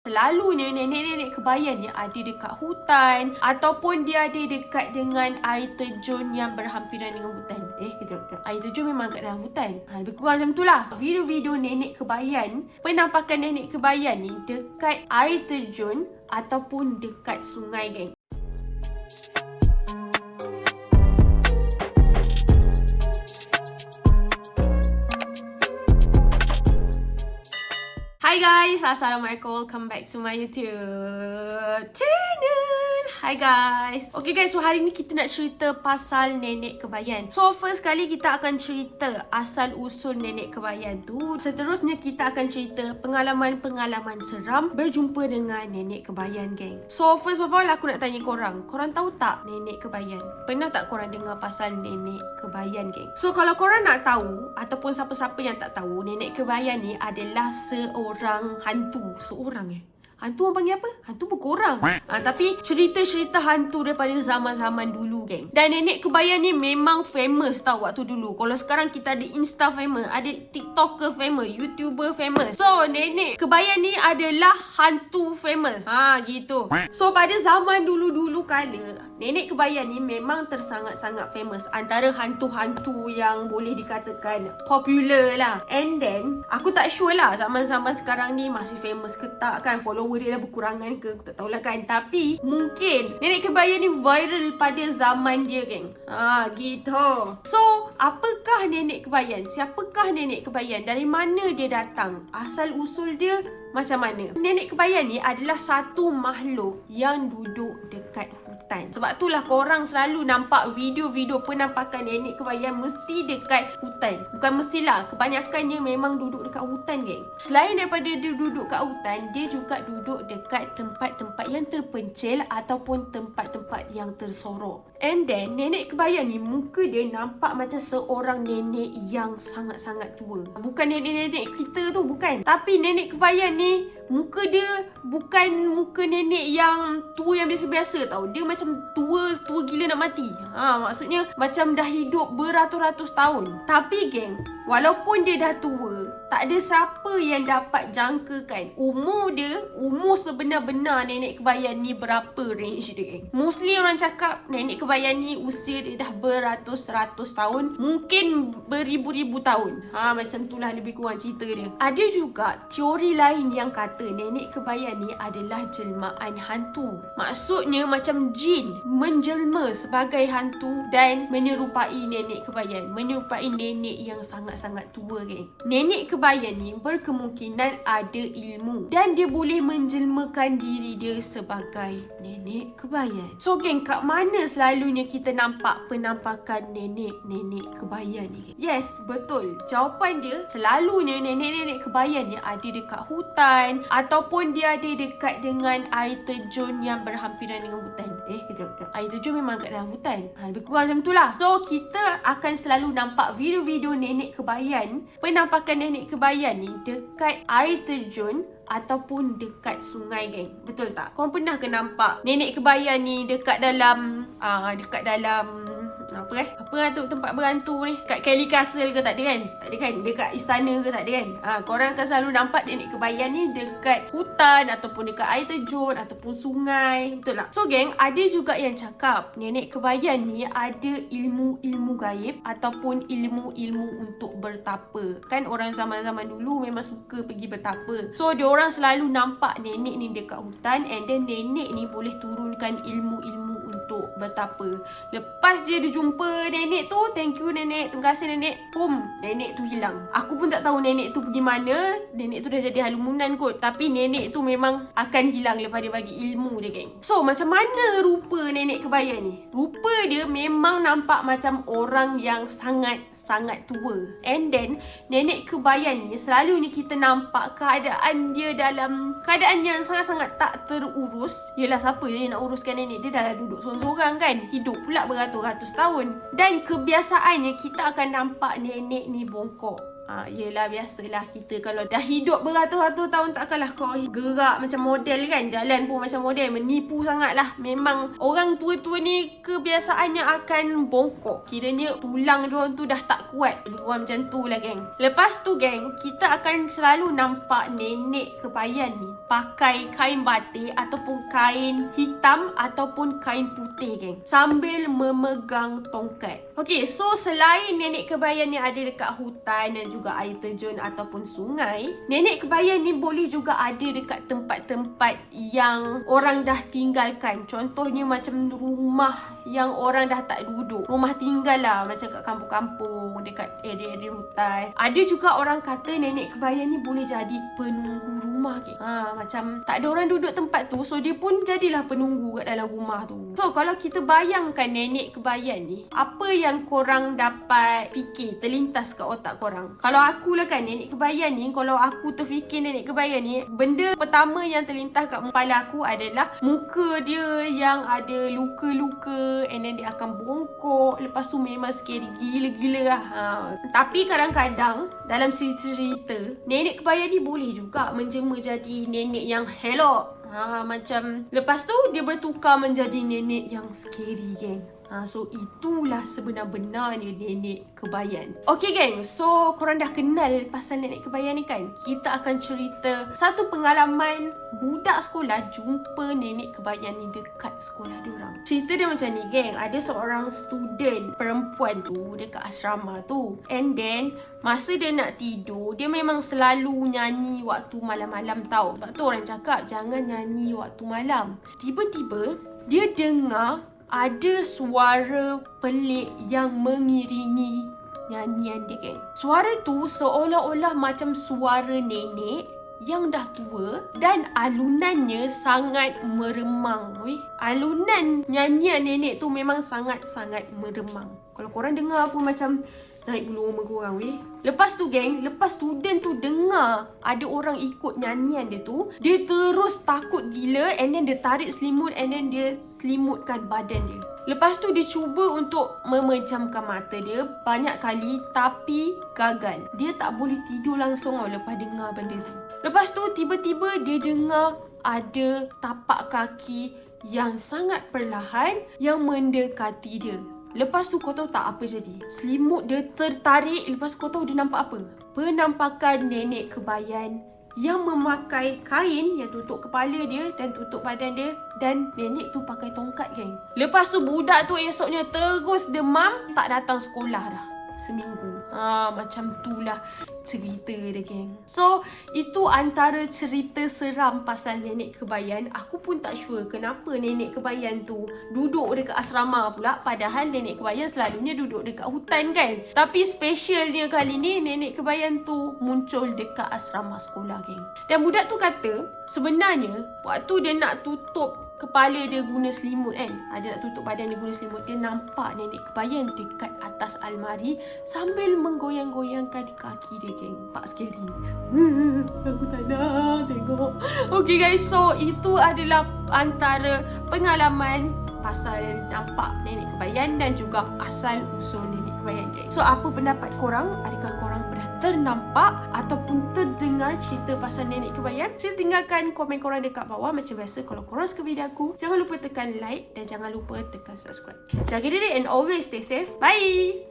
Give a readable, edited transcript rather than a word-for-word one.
selalunya nenek-nenek kebayan ni ada dekat hutan ataupun dia ada dekat dengan air terjun yang berhampiran dengan hutan. Kejap. Air terjun memang kat dalam hutan. Lebih kurang macam tu lah. Video-video nenek kebayan, penampakan nenek kebayan ni dekat air terjun ataupun dekat sungai, geng. Hi guys, Assalamualaikum. Welcome back to my YouTube channel. Hi guys. Okay guys, so hari ni kita nak cerita pasal nenek kebayan. So first kali kita akan cerita asal usul nenek kebayan tu. Seterusnya kita akan cerita pengalaman-pengalaman seram berjumpa dengan nenek kebayan, geng. So first of all, aku nak tanya korang tahu tak nenek kebayan? Pernah tak korang dengar pasal nenek kebayan, geng? So kalau korang nak tahu ataupun siapa-siapa yang tak tahu, nenek kebayan ni adalah seorang hantu. Hantu orang panggil apa? Hantu berkorang. Tapi cerita-cerita hantu daripada zaman-zaman dulu, geng. Dan nenek kebayan ni memang famous tau waktu dulu. Kalau sekarang kita ada Insta famous, ada TikToker famous, YouTuber famous. So nenek kebayan ni adalah hantu famous. Gitu. So pada zaman dulu-dulu kala, nenek kebayan ni memang tersangat-sangat famous. Antara hantu-hantu yang boleh dikatakan popular lah. And then aku tak sure lah zaman-zaman sekarang ni masih famous ke tak kan. Follower dia dah berkurangan ke, aku tak tahulah kan. Tapi mungkin nenek kebayan ni viral pada zaman dia, geng. Gitu. So apakah nenek kebayan? Siapakah nenek kebayan? Dari mana dia datang? Asal usul dia macam mana? Nenek kebayan ni adalah satu makhluk yang duduk dekat hutan. Sebab itulah korang selalu nampak video-video penampakan nenek kebayan mesti dekat hutan. Bukan mestilah, kebanyakannya memang duduk dekat hutan, geng. Selain daripada dia duduk kat hutan, dia juga duduk dekat tempat-tempat yang terpencil ataupun tempat-tempat yang tersorok. And then nenek kebayan ni muka dia nampak macam seorang nenek yang sangat-sangat tua. Bukan nenek-nenek kita tu, bukan. Tapi nenek kebayan ni muka dia bukan muka nenek yang tua yang biasa-biasa tau. Dia macam tua gila nak mati. Maksudnya macam dah hidup beratus-ratus tahun. Tapi geng, walaupun dia dah tua, tak ada siapa yang dapat jangkakan umur sebenar-benar nenek kebayan ni berapa range dia, geng. Mostly orang cakap nenek kebayan ni usia dia dah beratus-ratus tahun, mungkin beribu-ribu tahun. Macam itulah lebih kurang cerita dia. Ada juga teori lain yang kata nenek kebayan ni adalah jelmaan hantu. Maksudnya macam jin menjelma sebagai hantu dan menyerupai nenek kebayan, menyerupai nenek yang sangat-sangat tua, geng. Nenek kebayan ni berkemungkinan ada ilmu dan dia boleh menjelmakan diri dia sebagai nenek kebayan. So geng, kat mana selalunya kita nampak penampakan nenek-nenek kebayan ni, geng? Yes, betul. Jawapan dia selalunya nenek-nenek kebayan ni ada dekat hutan ataupun dia ada dekat dengan air terjun yang berhampiran dengan hutan. Kejap. Air terjun memang kat dalam hutan. Lebih kurang macam tu lah. So kita akan selalu nampak video-video nenek kebayan, penampakan nenek kebayan ni dekat air terjun ataupun dekat sungai, geng. Betul tak? Korang pernah ke nampak nenek kebayan ni dekat dalam apa tu tempat berantu ni? Kat Kelly Castle ke tak ada kan? Tak ada kan? Dekat istana ke tak ada kan? Korang akan selalu nampak nenek kebayan ni dekat hutan ataupun dekat air terjun ataupun sungai. Betul tak? So geng, ada juga yang cakap nenek kebayan ni ada ilmu-ilmu gaib ataupun ilmu-ilmu untuk bertapa. Kan orang zaman-zaman dulu memang suka pergi bertapa. So diorang selalu nampak nenek ni dekat hutan, and then nenek ni boleh turunkan ilmu-ilmu untuk bertapa. Lepas dia jumpa nenek tu, thank you nenek, terima kasih nenek, nenek tu hilang. Aku pun tak tahu nenek tu pergi mana. Nenek tu dah jadi halumunan kot, tapi nenek tu memang akan hilang lepas dia bagi ilmu dia, geng. So macam mana rupa nenek kebayan ni? Rupa dia memang nampak macam orang yang sangat-sangat tua. And then nenek kebayan ni selalunya kita nampak keadaan dia dalam keadaan yang sangat-sangat tak terurus. Yelah, siapa je nak uruskan nenek? Dia dah duduk sorang-sorang kan, hidup pula beratus-ratus tahun. Dan kebiasaannya kita akan nampak nenek ni bongkok. Yelah, biasalah kita kalau dah hidup beratus-ratus tahun takkanlah kau gerak macam model kan. Jalan pun macam model, menipu sangat lah. Memang orang tua-tua ni kebiasaannya akan bongkok. Kiranya tulang diorang tu dah tak kuat. Lebih kurang macam tu lah, geng. Lepas tu, geng, kita akan selalu nampak nenek kebayan ni pakai kain batik ataupun kain hitam ataupun kain putih, geng, sambil memegang tongkat. Okey, so selain nenek kebayan ni ada dekat hutan dan juga air terjun ataupun sungai, nenek kebayan ni boleh juga ada dekat tempat-tempat yang orang dah tinggalkan. Contohnya macam rumah yang orang dah tak duduk, rumah tinggal lah, macam kat kampung-kampung, dekat area-area hutan. Ada juga orang kata nenek kebayan ni boleh jadi penunggu rumah, ke. Macam tak ada orang duduk tempat tu, so dia pun jadilah penunggu kat dalam rumah tu. So kalau kita bayangkan nenek kebayan ni, apa yang korang dapat fikir, terlintas kat otak korang? Kalau aku lah kan, nenek kebayan ni, kalau aku terfikir nenek kebayan ni, benda pertama yang terlintas kat kepala aku adalah muka dia yang ada luka-luka, and then dia akan bongkok. Lepas tu memang scary gila-gila lah. Tapi kadang-kadang dalam cerita-cerita, nenek kebayan ni boleh juga menjema jadi nenek yang hello. Macam lepas tu dia bertukar menjadi nenek yang scary, geng. So itulah sebenar-benarnya nenek kebayan. Okay, geng, so korang dah kenal pasal nenek kebayan ni kan? Kita akan cerita satu pengalaman budak sekolah jumpa nenek kebayan ni dekat sekolah diorang. Cerita dia macam ni, geng. Ada seorang student perempuan tu dekat asrama tu, and then masa dia nak tidur, dia memang selalu nyanyi waktu malam-malam tau. Sebab tu orang cakap jangan nyanyi waktu malam. Tiba-tiba dia dengar ada suara pelik yang mengiringi nyanyian dia, geng. Suara tu seolah-olah macam suara nenek yang dah tua, dan alunannya sangat meremang. Alunan nyanyian nenek tu memang sangat-sangat meremang. Kalau korang dengar pun macam naik bulu roma korang, Lepas tu, geng, lepas student tu dengar ada orang ikut nyanyian dia tu, dia terus takut gila, and then dia tarik selimut, and then dia selimutkan badan dia. Lepas tu dia cuba untuk memejamkan mata dia banyak kali, tapi gagal. Dia tak boleh tidur langsung lepas dengar benda tu. Lepas tu tiba-tiba dia dengar ada tapak kaki yang sangat perlahan yang mendekati dia. Lepas tu kau tahu tak apa jadi? Selimut dia tertarik. Lepas kau tahu dia nampak apa? Penampakan nenek kebayan yang memakai kain yang tutup kepala dia dan tutup badan dia, dan nenek tu pakai tongkat, geng. Lepas tu budak tu esoknya terus demam, tak datang sekolah dah seminggu. Macam itulah cerita dia, geng. So itu antara cerita seram pasal nenek kebayan. Aku pun tak sure kenapa nenek kebayan tu duduk dekat asrama pula, padahal nenek kebayan selalunya duduk dekat hutan, kan. Tapi specialnya kali ni nenek kebayan tu muncul dekat asrama sekolah, geng. Dan budak tu kata sebenarnya waktu dia nak tutup kepala dia guna selimut, kan, ada nak tutup badan dia guna selimut, dia nampak nenek kebayan dekat atas almari sambil menggoyang-goyangkan kaki dia, geng. Pak scary. Aku tak nak tengok. Okay, guys, so itu adalah antara pengalaman pasal nampak nenek kebayan dan juga asal usul nenek kebayan, geng. So apa pendapat korang? Adakah korang pernah ternampak ataupun terdengar cerita pasal nenek kebayan? Sila tinggalkan komen korang dekat bawah. Macam biasa, kalau korang suka video aku, jangan lupa tekan like dan jangan lupa tekan subscribe. Jaga diri and always stay safe. Bye!